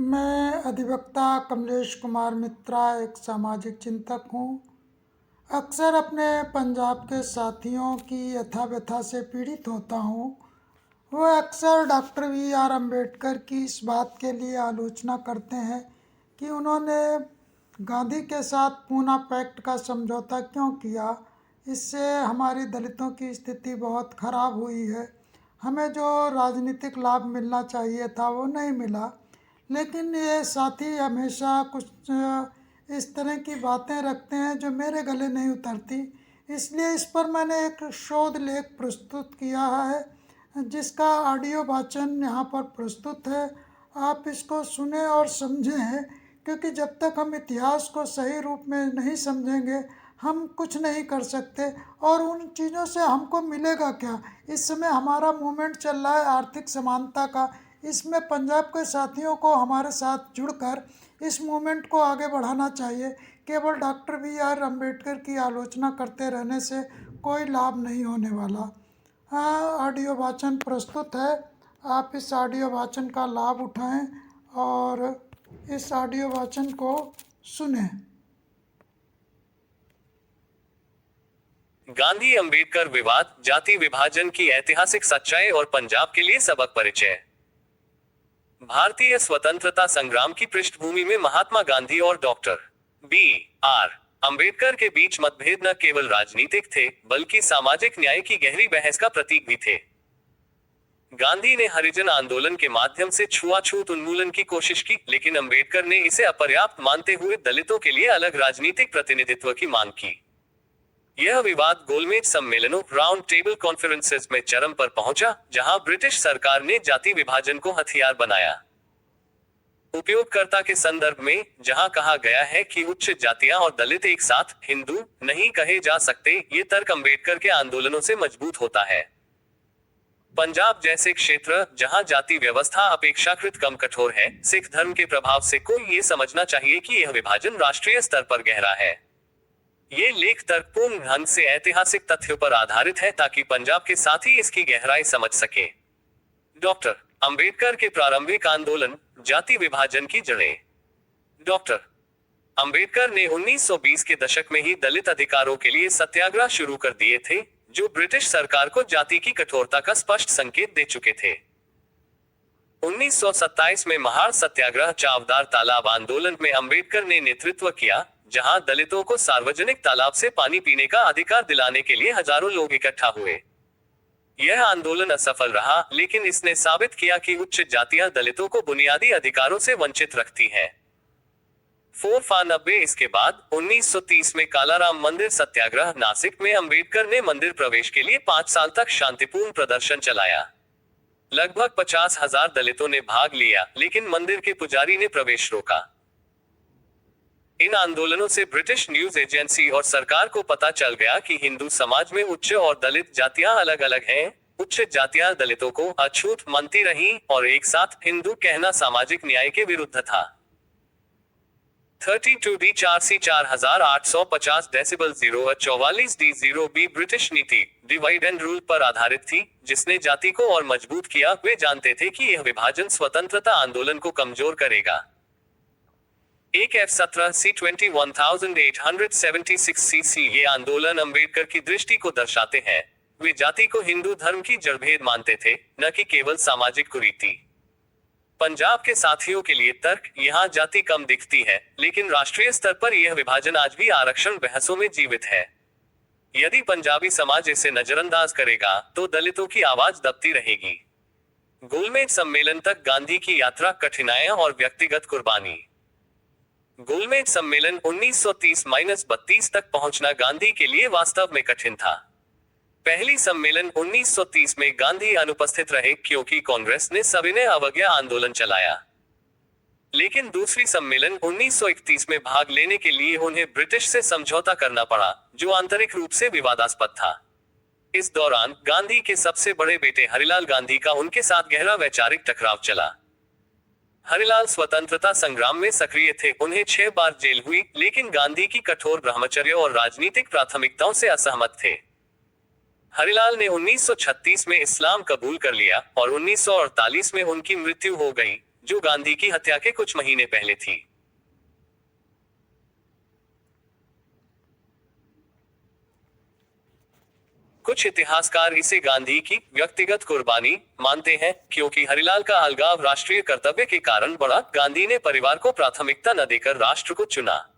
मैं अधिवक्ता कमलेश कुमार मित्रा एक सामाजिक चिंतक हूँ। अक्सर अपने पंजाब के साथियों की यथा व्यथा से पीड़ित होता हूँ। वो अक्सर डॉक्टर वी आर अम्बेडकर की इस बात के लिए आलोचना करते हैं कि उन्होंने गांधी के साथ पूना पैक्ट का समझौता क्यों किया। इससे हमारी दलितों की स्थिति बहुत ख़राब हुई है। हमें जो राजनीतिक लाभ मिलना चाहिए था वो नहीं मिला। लेकिन ये साथी हमेशा कुछ इस तरह की बातें रखते हैं जो मेरे गले नहीं उतरती। इसलिए इस पर मैंने एक शोध लेख प्रस्तुत किया है जिसका ऑडियो वाचन यहाँ पर प्रस्तुत है। आप इसको सुने और समझें, क्योंकि जब तक हम इतिहास को सही रूप में नहीं समझेंगे हम कुछ नहीं कर सकते। और उन चीज़ों से हमको मिलेगा क्या? इस समय हमारा मूवमेंट चल रहा है आर्थिक समानता का। इसमें पंजाब के साथियों को हमारे साथ जुड़कर इस मूवमेंट को आगे बढ़ाना चाहिए। केवल डॉक्टर बी आर अम्बेडकर की आलोचना करते रहने से कोई लाभ नहीं होने वाला। हाँ, ऑडियो वाचन प्रस्तुत है। आप इस ऑडियो वाचन का लाभ उठाएं और इस ऑडियो वाचन को सुनें। गांधी अंबेडकर विवाद, जाति विभाजन की ऐतिहासिक सच्चाई और पंजाब के लिए सबक परिचय। भारतीय स्वतंत्रता संग्राम की पृष्ठभूमि में महात्मा गांधी और डॉक्टर बी आर अंबेडकर के बीच मतभेद न केवल राजनीतिक थे बल्कि सामाजिक न्याय की गहरी बहस का प्रतीक भी थे। गांधी ने हरिजन आंदोलन के माध्यम से छुआछूत उन्मूलन की कोशिश की, लेकिन अंबेडकर ने इसे अपर्याप्त मानते हुए दलितों के लिए अलग राजनीतिक प्रतिनिधित्व की मांग की। यह विवाद गोलमेज सम्मेलनों, राउंड टेबल कॉन्फ्रेंसेस में चरम पर पहुंचा, जहां ब्रिटिश सरकार ने जाति विभाजन को हथियार बनाया। उपयोगकर्ता के संदर्भ में, जहां कहा गया है कि उच्च जातियां और दलित एक साथ हिंदू नहीं कहे जा सकते, ये तर्क अंबेडकर के आंदोलनों से मजबूत होता है। पंजाब जैसे क्षेत्र जहां जाति व्यवस्था अपेक्षाकृत कम कठोर है, सिख धर्म के प्रभाव से कोई ये समझना चाहिए कि यह विभाजन राष्ट्रीय स्तर पर गहरा है। ये लेख तर्कपूर्ण ढंग से ऐतिहासिक तथ्यों पर आधारित है ताकि पंजाब के साथी इसकी गहराई समझ सके। डॉक्टर अंबेडकर के प्रारंभिक आंदोलन, जाति विभाजन की जड़ें। डॉक्टर अंबेडकर ने 1920 के दशक में ही दलित अधिकारों के लिए सत्याग्रह शुरू कर दिए थे, जो ब्रिटिश सरकार को जाति की कठोरता का स्पष्ट संकेत दे चुके थे। 1927 में महार सत्याग्रह चावदार तालाब आंदोलन में अंबेडकर ने नेतृत्व किया, जहां दलितों को सार्वजनिक तालाब से पानी पीने का अधिकार दिलाने के लिए हजारों लोग इकट्ठा हुए। यह आंदोलन असफल रहा, लेकिन इसने साबित किया कि उच्च जातियां दलितों को बुनियादी अधिकारों से वंचित रखती हैं। 4 इसके बाद 1930 में कालाराम मंदिर सत्याग्रह नासिक में अंबेडकर ने मंदिर प्रवेश के लिए 5 साल तक शांतिपूर्ण प्रदर्शन चलाया। लगभग 50,000 दलितों ने भाग लिया, लेकिन मंदिर के पुजारी ने प्रवेश रोका। इन आंदोलनों से ब्रिटिश न्यूज एजेंसी और सरकार को पता चल गया कि हिंदू समाज में उच्च और दलित जातियां अलग अलग हैं। उच्च जातियां दलितों को अछूत मानती रहीं और एक साथ हिंदू कहना सामाजिक न्याय के विरुद्ध था। 32D 4C 4850 decibel 044D0B British नीति डिवाइड एंड रूल पर आधारित थी, जिसने जाति को और मजबूत किया। वे जानते थे कि यह विभाजन स्वतंत्रता आंदोलन को कमजोर करेगा। एक F-17C 21876cc ये आंदोलन अंबेडकर की दृष्टि को दर्शाते हैं। वे जाति को हिंदू धर्म की जड़भेद मानते थे, न कि केवल सामाजिक कुरीति। पंजाब के साथियों के लिए तर्क, यहाँ जाति कम दिखती है, लेकिन राष्ट्रीय स्तर पर यह विभाजन आज भी आरक्षण बहसों में जीवित है। यदि पंजाबी समाज इसे नजरअंदाज करेगा, तो दलितों की आवाज दबती रहेगी। गोलमेज सम्मेलन तक गांधी की यात्रा, कठिनाइयां और व्यक्तिगत कुर्बानी। गोलमेज सम्मेलन 1930-32 तक पहुंचना गांधी के लिए वास्तव में कठिन था। पहली सम्मेलन 1930 में गांधी अनुपस्थित रहे क्योंकि कांग्रेस ने सविनय अवज्ञा आंदोलन चलाया। लेकिन दूसरी सम्मेलन 1931 में भाग लेने के लिए उन्हें ब्रिटिश से समझौता करना पड़ा, जो आंतरिक रूप से विवादास्पद था। इस दौरान गांधी के सबसे बड़े बेटे हरिलाल गांधी का उनके साथ गहरा वैचारिक टकराव चला। हरिलाल स्वतंत्रता संग्राम में सक्रिय थे, उन्हें 6 बार जेल हुई, लेकिन गांधी की कठोर ब्रह्मचर्य और राजनीतिक प्राथमिकताओं से असहमत थे। हरिलाल ने 1936 में इस्लाम कबूल कर लिया और 1948 में उनकी मृत्यु हो गई, जो गांधी की हत्या के कुछ महीने पहले थी। कुछ इतिहासकार इसे गांधी की व्यक्तिगत कुर्बानी मानते हैं, क्योंकि हरिलाल का अलगाव राष्ट्रीय कर्तव्य के कारण बढ़ा। गांधी ने परिवार को प्राथमिकता न देकर राष्ट्र को चुना।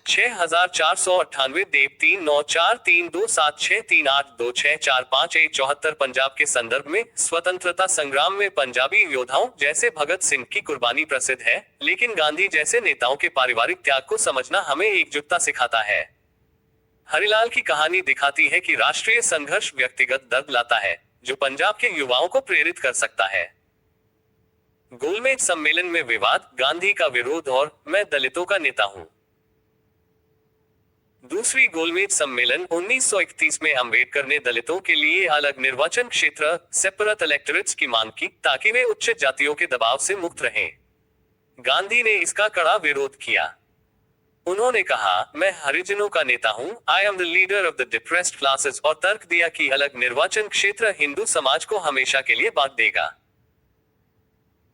6498 देव 3943276382645174 पंजाब के संदर्भ में स्वतंत्रता संग्राम में पंजाबी योद्धाओं जैसे भगत सिंह की कुर्बानी प्रसिद्ध है, लेकिन गांधी जैसे नेताओं के पारिवारिक त्याग को समझना हमें एकजुटता सिखाता है। हरिलाल की कहानी दिखाती है कि राष्ट्रीय संघर्ष व्यक्तिगत दर्द लाता है, जो पंजाब के युवाओं को प्रेरित कर सकता है। गोलमेज सम्मेलन में विवाद, गांधी का विरोध और मैं दलितों का नेता हूं। दूसरी गोलमेज सम्मेलन 1931 में अंबेडकर ने दलितों के लिए अलग निर्वाचन क्षेत्र सेपरेट इलेक्टोरेट्स की मांग की, ताकि वे उच्च जातियों के दबाव से मुक्त रहें। गांधी ने इसका कड़ा विरोध किया। उन्होंने कहा, मैं हरिजनों का नेता हूं, I am the leader of the depressed classes, और तर्क दिया कि अलग निर्वाचन क्षेत्र हिंदू समाज को हमेशा के लिए बांट देगा।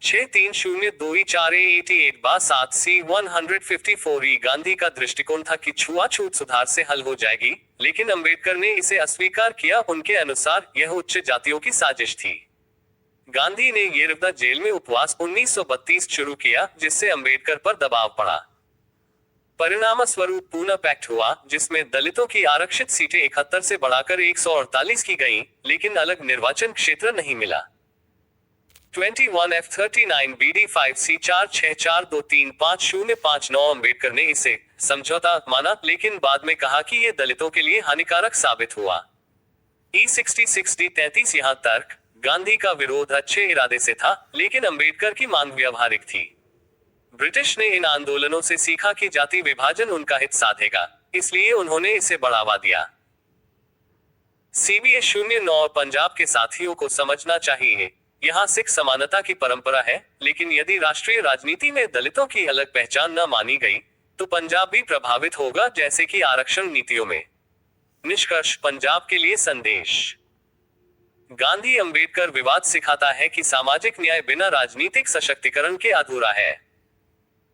63024887C154 गांधी का दृष्टिकोण था कि छुआछूत सुधार से हल हो जाएगी, लेकिन अंबेडकर ने इसे अस्वीकार किया। उनके अनुसार यह उच्च जातियों की साजिश थी। गांधी ने येरवदा जेल में उपवास 1932 शुरू किया, जिससे अंबेडकर पर दबाव पड़ा। परिणाम स्वरूप पूना पैक्ट हुआ, जिसमें दलितों की आरक्षित सीटें 71 से बढ़ाकर 148 की गईं, लेकिन अलग निर्वाचन क्षेत्र नहीं मिला। 21F39 BD5C46423505 अंबेडकर ने इसे समझौता माना, लेकिन बाद में कहा कि यह दलितों के लिए हानिकारक साबित हुआ। E66D33 यहाँ तर्क, गांधी का विरोध अच्छे इरादे से था, लेकिन अंबेडकर की मांग व्यावहारिक थी। ब्रिटिश ने इन आंदोलनों से सीखा कि जाति विभाजन उनका हित साधेगा, इसलिए उन्होंने इसे बढ़ावा दिया। CBA 09 पंजाब के साथियों को समझना चाहिए, यहाँ सिख समानता की परंपरा है, लेकिन यदि राष्ट्रीय राजनीति में दलितों की अलग पहचान न मानी गई, तो पंजाब भी प्रभावित होगा, जैसे कि आरक्षण नीतियों में। निष्कर्ष, पंजाब के लिए संदेश। गांधी अंबेडकर विवाद सिखाता है कि सामाजिक न्याय बिना राजनीतिक सशक्तिकरण के अधूरा है।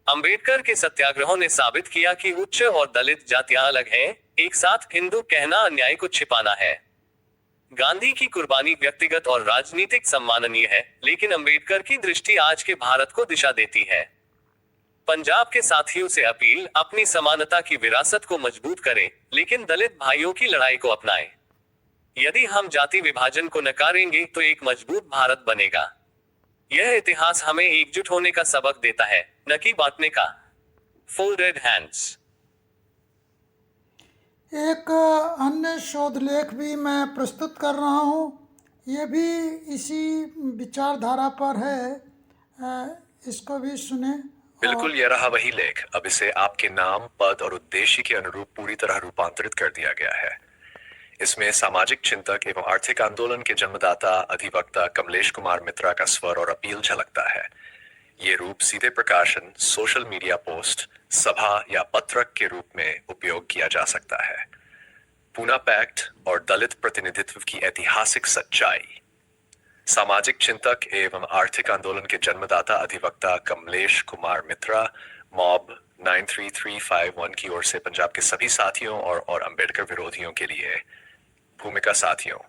अंबेडकर के सत्याग्रहों ने साबित किया कि उच्च और दलित जातियां अलग हैं, एक साथ हिंदू कहना अन्याय को छिपाना है। गांधी की कुर्बानी व्यक्तिगत और राजनीतिक सम्माननीय है, लेकिन अंबेडकर की दृष्टि आज के भारत को दिशा देती है। पंजाब के साथियों से अपील, अपनी समानता की विरासत को मजबूत करें, लेकिन दलित भाइयों की लड़ाई को अपनाएं। यदि हम जाति विभाजन को नकारेंगे तो एक मजबूत भारत बनेगा। यह इतिहास हमें एकजुट होने का सबक देता है, न कि बांटने का। Folded hands. एक अन्य शोध लेख भी मैं प्रस्तुत कर रहा हूँ, ये भी इसी विचारधारा पर है, इसको भी सुने। बिल्कुल, यह रहा वही लेख। अब इसे आपके नाम, पद और उद्देश्य के अनुरूप पूरी तरह रूपांतरित कर दिया गया है। इसमें सामाजिक चिंतक एवं आर्थिक आंदोलन के जन्मदाता अधिवक्ता कमलेश कुमार मित्रा का स्वर और अपील झलकता है। ये रूप सीधे प्रकाशन, सोशल मीडिया पोस्ट, सभा या पत्रक के रूप में उपयोग किया जा सकता है। पूना पैक्ट और दलित प्रतिनिधित्व की ऐतिहासिक सच्चाई। सामाजिक चिंतक एवं आर्थिक आंदोलन के जन्मदाता अधिवक्ता कमलेश कुमार मित्रा, मॉब 93351 की ओर से पंजाब के सभी साथियों और अंबेडकर विरोधियों के लिए। भूमिका साथियों,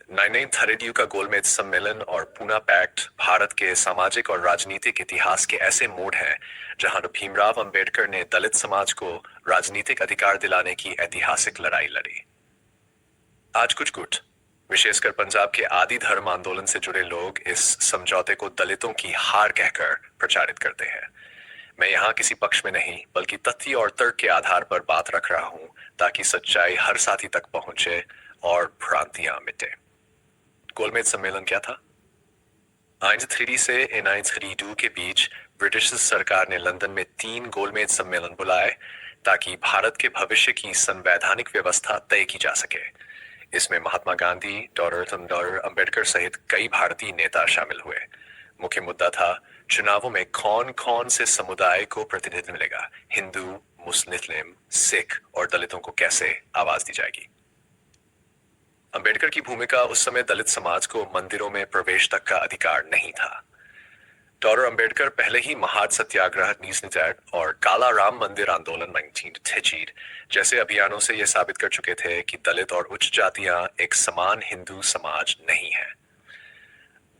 99 का गोलमेज सम्मेलन और पूना पैक्ट भारत के सामाजिक और राजनीतिक इतिहास के ऐसे मोड़ हैं जहां भीमराव अंबेडकर ने दलित समाज को राजनीतिक अधिकार दिलाने की ऐतिहासिक लड़ाई लड़ी। आज कुछ गुट, विशेषकर पंजाब के आदि धर्म आंदोलन से जुड़े लोग इस समझौते को दलितों की हार कहकर प्रचारित करते हैं। मैं यहाँ किसी पक्ष में नहीं, बल्कि तथ्य और तर्क के आधार पर बात रख रहा हूं, ताकि सच्चाई हर साथी तक पहुंचे और भ्रांतियां मिटे। गोलमेज सम्मेलन क्या था? 1933 से 1932 के बीच ब्रिटिश सरकार ने लंदन में 3 गोलमेज सम्मेलन बुलाए, ताकि भारत के भविष्य की संवैधानिक व्यवस्था तय की जा सके। इसमें महात्मा गांधी, डॉक्टर अंबेडकर सहित कई भारतीय नेता शामिल हुए। मुख्य मुद्दा था चुनावों में कौन कौन से समुदाय को प्रतिनिधित्व मिलेगा, हिंदू, मुस्लिम, सिख और दलितों को कैसे आवाज दी जाएगी। अंबेडकर की भूमिका उस समय दलित समाज को मंदिरों में प्रवेश तक का अधिकार नहीं था। डॉक्टर अंबेडकर पहले ही महाड सत्याग्रह नीसनिजैड और काला राम मंदिर आंदोलन 1933 जैसे अभियानों से यह साबित कर चुके थे कि दलित और उच्च जातियां एक समान हिंदू समाज नहीं है।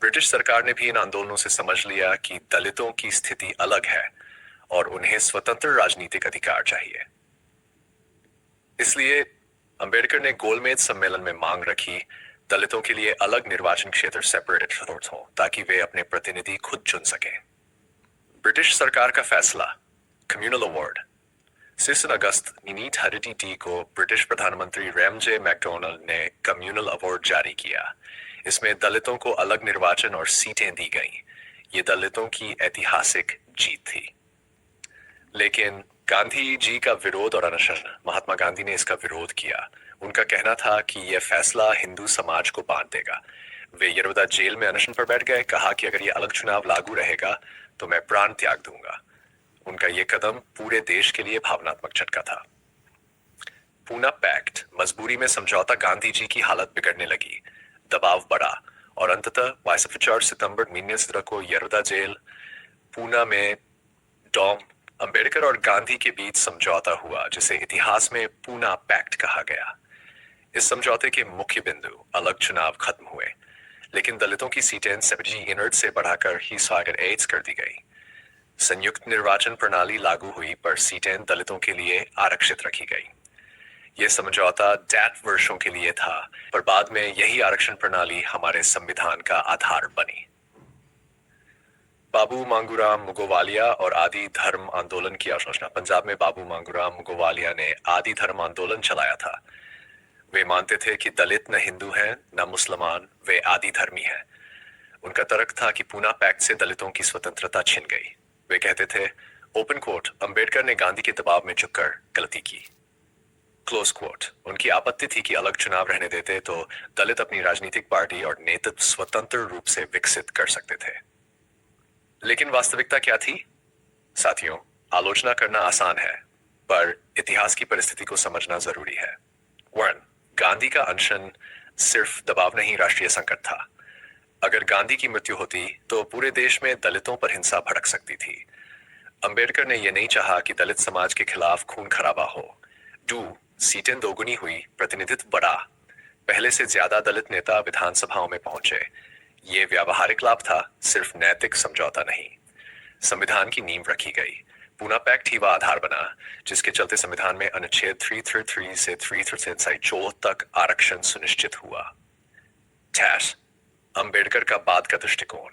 ब्रिटिश सरकार ने भी इन आंदोलनों से समझ लिया कि दलितों की स्थिति अलग है और उन्हें स्वतंत्र राजनीतिक अधिकार चाहिए। इसलिए अंबेडकर ने गोलमेज सम्मेलन में मांग रखी, दलितों के लिए अलग निर्वाचन क्षेत्र सेपरेटेड अथॉरिटी हो ताकि वे अपने प्रतिनिधि खुद चुन सकें। ब्रिटिश सरकार का फैसला, कम्युनल अवार्ड। 6 अगस्त 1932 को ब्रिटिश प्रधानमंत्री रैमजे मैकडोनल्ड ने कम्युनल अवार्ड जारी किया। इसमें दलितों को अलग निर्वाचन और सीटें दी गईं। ये दलितों की ऐतिहासिक जीत थी। लेकिन गांधी जी का विरोध और अनशन, महात्मा गांधी ने इसका विरोध किया। उनका कहना था कि यह फैसला हिंदू समाज को बांट देगा। वे यरवदा जेल में अनशन पर बैठ गए, कहा कि अगर यह अलग चुनाव लागू रहेगा तो मैं प्राण त्याग दूंगा। उनका यह कदम पूरे देश के लिए भावनात्मक झटका था। पूना पैक्ट, मजबूरी में समझौता। गांधी जी की हालत बिगड़ने लगी, दबाव बढ़ा और अंततः 22 सितंबर 1917 को यरवदा जेल पूना में डॉम अंबेडकर और गांधी के बीच समझौता हुआ, जिसे इतिहास में पूना पैक्ट कहा गया। इस समझौते के मुख्य बिंदु, अलग चुनाव खत्म हुए, लेकिन दलितों की सीटें 70 इनर्ट से बढ़ाकर ही 8 कर दी गई। संयुक्त निर्वाचन प्रणाली लागू हुई, पर सीटें दलितों के लिए आरक्षित रखी गई। यह समझौता डैट वर्षों के लिए था, पर बाद में यही आरक्षण प्रणाली हमारे संविधान का आधार बनी। बाबू मांगूराम मुगोवालिया और आदि धर्म आंदोलन की आलोचना। पंजाब में बाबू मांगूराम मुगोवालिया ने आदि धर्म आंदोलन चलाया था। वे मानते थे कि दलित न हिंदू हैं न मुसलमान, वे आदि धर्मी हैं। उनका तर्क था कि पूना पैक्ट से दलितों की स्वतंत्रता छिन गई। वे कहते थे, ओपन कोट, अंबेडकर ने गांधी के दबाव में झुककर गलती की, क्लोज कोट। उनकी आपत्ति थी कि अलग चुनाव रहने देते तो दलित अपनी राजनीतिक पार्टी और नेतृत्व स्वतंत्र रूप से विकसित कर सकते थे। लेकिन वास्तविकता क्या थी? साथियों, आलोचना करना आसान है, पर इतिहास की परिस्थिति को समझना जरूरी है। 1. गांधी का अनशन सिर्फ दबाव नहीं, राष्ट्रीय संकट था। अगर गांधी की मृत्यु होती तो पूरे देश में दलितों पर हिंसा भड़क सकती थी। अंबेडकर ने यह नहीं चाहा कि दलित समाज के खिलाफ खून खराबा हो। 2. सीटें दोगुनी हुई, प्रतिनिधित्व बढ़ा। पहले से ज्यादा दलित नेता विधानसभाओं में पहुंचे। ये व्यावहारिक लाभ था, सिर्फ नैतिक समझौता नहीं। संविधान की नींव रखी गई। पूना पैक्ट ही वह आधार बना जिसके चलते संविधान में अनुच्छेद 333 से 334 तक आरक्षण सुनिश्चित हुआ। टैश, अंबेडकर का बाद का दृष्टिकोण।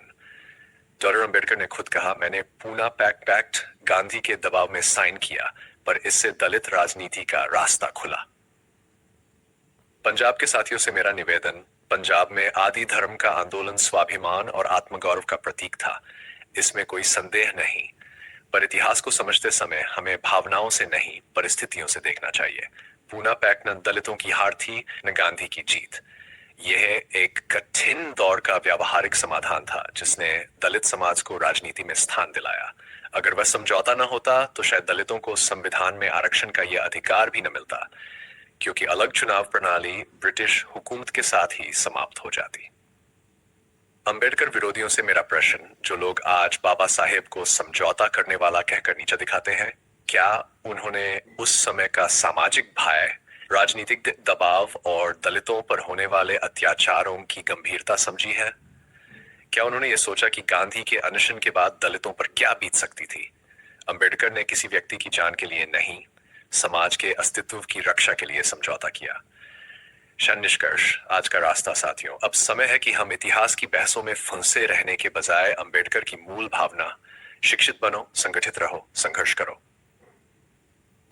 डॉक्टर अंबेडकर ने खुद कहा, मैंने पूना पैक्ट गांधी के दबाव में साइन किया, पर इससे दलित राजनीति का रास्ता खुला। पंजाब के साथियों से मेरा निवेदन, पंजाब में आदि धर्म का आंदोलन स्वाभिमान और आत्मगौरव का प्रतीक था, इसमें कोई संदेह नहीं। पर इतिहास को समझते समय हमें भावनाओं से नहीं, परिस्थितियों से देखना चाहिए। पूना पैक्ट न दलितों की हार थी न गांधी की जीत। यह एक कठिन दौर का व्यावहारिक समाधान था जिसने दलित समाज को राजनीति में स्थान दिलाया। अगर वह समझौता न होता तो शायद दलितों को संविधान में आरक्षण का यह अधिकार भी न मिलता, क्योंकि अलग चुनाव प्रणाली ब्रिटिश हुकूमत के साथ ही समाप्त हो जाती। अंबेडकर विरोधियों से मेरा प्रश्न, जो लोग आज बाबा साहेब को समझौता करने वाला कहकर नीचा दिखाते हैं, क्या उन्होंने उस समय का सामाजिक भय, राजनीतिक दबाव और दलितों पर होने वाले अत्याचारों की गंभीरता समझी है? क्या उन्होंने ये सोचा कि गांधी के अनशन के बाद दलितों पर क्या बीत सकती थी? अंबेडकर ने किसी व्यक्ति की जान के लिए नहीं, समाज के अस्तित्व की रक्षा के लिए समझौता किया। निष्कर्ष, आज का रास्ता साथियों, अब समय है कि हम इतिहास की बहसों में फंसे रहने के बजाय अंबेडकर की मूल भावना, शिक्षित बनो, संगठित रहो, संघर्ष करो,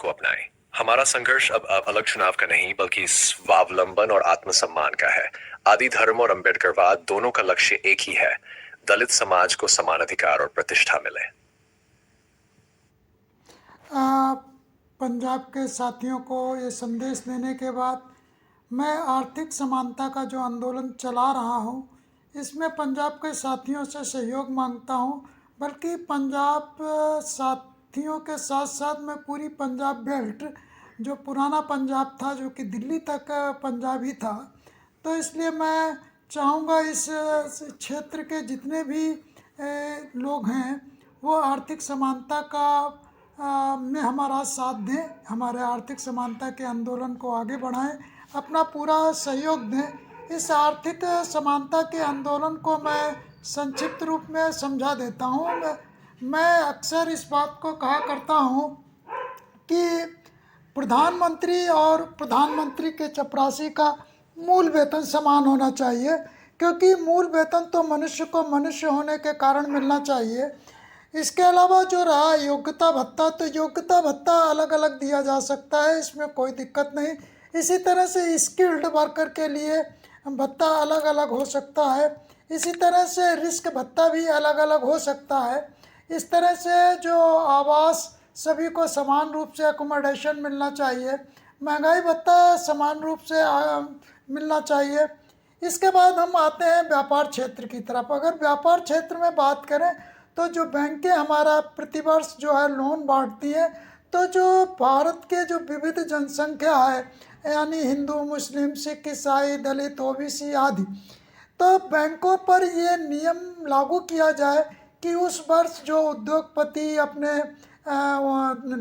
को अपनाएं। हमारा संघर्ष अब अलग चुनाव का नहीं, बल्कि स्वावलंबन और आत्मसम्मान का है। आदि धर्म और अंबेडकरवाद दोनों का लक्ष्य एक ही है, दलित समाज को समान अधिकार और प्रतिष्ठा मिले। पंजाब के साथियों को ये संदेश देने के बाद मैं आर्थिक समानता का जो आंदोलन चला रहा हूँ, इसमें पंजाब के साथियों से सहयोग मांगता हूँ। बल्कि पंजाब साथियों के साथ साथ मैं पूरी पंजाब बेल्ट, जो पुराना पंजाब था, जो कि दिल्ली तक पंजाब ही था, तो इसलिए मैं चाहूँगा इस क्षेत्र के जितने भी लोग हैं वो आर्थिक समानता का में हमारा साथ दें, हमारे आर्थिक समानता के आंदोलन को आगे बढ़ाएं, अपना पूरा सहयोग दें। इस आर्थिक समानता के आंदोलन को मैं संक्षिप्त रूप में समझा देता हूँ। मैं अक्सर इस बात को कहा करता हूँ कि प्रधानमंत्री और प्रधानमंत्री के चपरासी का मूल वेतन समान होना चाहिए, क्योंकि मूल वेतन तो मनुष्य को मनुष्य होने के कारण मिलना चाहिए। इसके अलावा जो रहा योग्यता भत्ता, तो योग्यता भत्ता अलग अलग दिया जा सकता है, इसमें कोई दिक्कत नहीं। इसी तरह से स्किल्ड वर्कर के लिए भत्ता अलग अलग हो सकता है, इसी तरह से रिस्क भत्ता भी अलग अलग हो सकता है। इस तरह से जो आवास सभी को समान रूप से अकोमोडेशन मिलना चाहिए, महंगाई भत्ता समान रूप से मिलना चाहिए। इसके बाद हम आते हैं व्यापार क्षेत्र की तरफ। अगर व्यापार क्षेत्र में बात करें तो जो बैंकें हमारा प्रतिवर्ष जो है लोन बांटती हैं, तो जो भारत के जो विविध जनसंख्या है, यानी हिंदू, मुस्लिम, सिख, ईसाई, दलित, ओबीसी आदि, तो बैंकों पर ये नियम लागू किया जाए कि उस वर्ष जो उद्योगपति अपने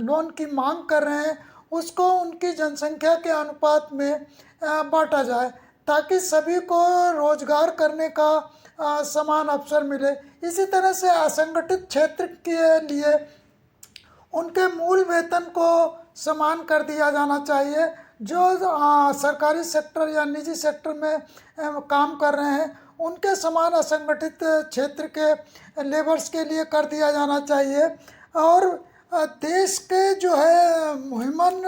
लोन की मांग कर रहे हैं उसको उनकी जनसंख्या के अनुपात में बांटा जाए, ताकि सभी को रोजगार करने का समान अवसर मिले। इसी तरह से असंगठित क्षेत्र के लिए उनके मूल वेतन को समान कर दिया जाना चाहिए। जो सरकारी सेक्टर या निजी सेक्टर में काम कर रहे हैं उनके समान असंगठित क्षेत्र के लेबर्स के लिए कर दिया जाना चाहिए। और देश के जो है ह्यूमन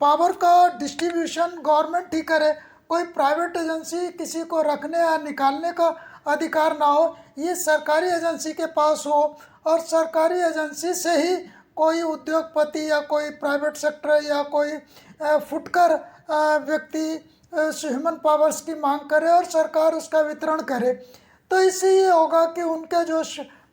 पावर का डिस्ट्रीब्यूशन गवर्नमेंट ही करे, कोई प्राइवेट एजेंसी किसी को रखने या निकालने का अधिकार ना हो, ये सरकारी एजेंसी के पास हो, और सरकारी एजेंसी से ही कोई उद्योगपति या कोई प्राइवेट सेक्टर या कोई फुटकर व्यक्ति ह्यूमन पावर्स की मांग करे और सरकार उसका वितरण करे। तो इससे ये होगा कि उनके जो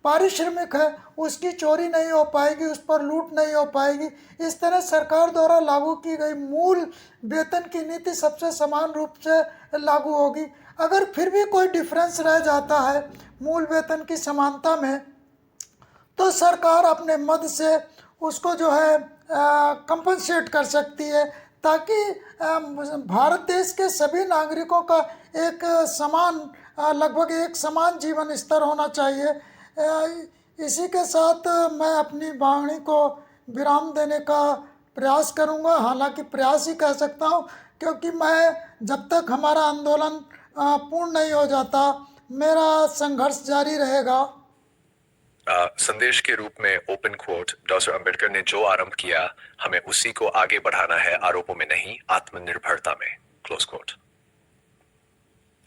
पारिश्रमिक है उसकी चोरी नहीं हो पाएगी, उस पर लूट नहीं हो पाएगी। इस तरह सरकार द्वारा लागू की गई मूल वेतन की नीति सबसे समान रूप से लागू होगी। अगर फिर भी कोई डिफरेंस रह जाता है मूल वेतन की समानता में, तो सरकार अपने मद से उसको जो है कंपनसेट कर सकती है, ताकि भारत देश के सभी नागरिकों का एक समान लगभग एक समान जीवन स्तर होना चाहिए। इसी के साथ मैं अपनी वाणी को विराम देने का प्रयास करूंगा, हालांकि प्रयास ही कह सकता हूं, क्योंकि मैं जब तक हमारा आंदोलन पूर्ण नहीं हो जाता मेरा संघर्ष जारी रहेगा। संदेश के रूप में ओपन कोट, डॉक्टर अंबेडकर ने जो आरंभ किया हमें उसी को आगे बढ़ाना है, आरोपों में नहीं, आत्मनिर्भरता में, क्लोज कोट।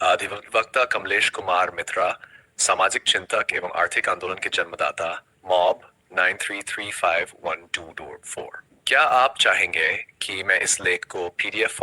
अधिवक्ता कमलेश कुमार मित्रा, सामाजिक चिंतक एवं आर्थिक आंदोलन के जन्मदाता, मॉब 93351224। क्या आप चाहेंगे कि मैं इस लेख को PDF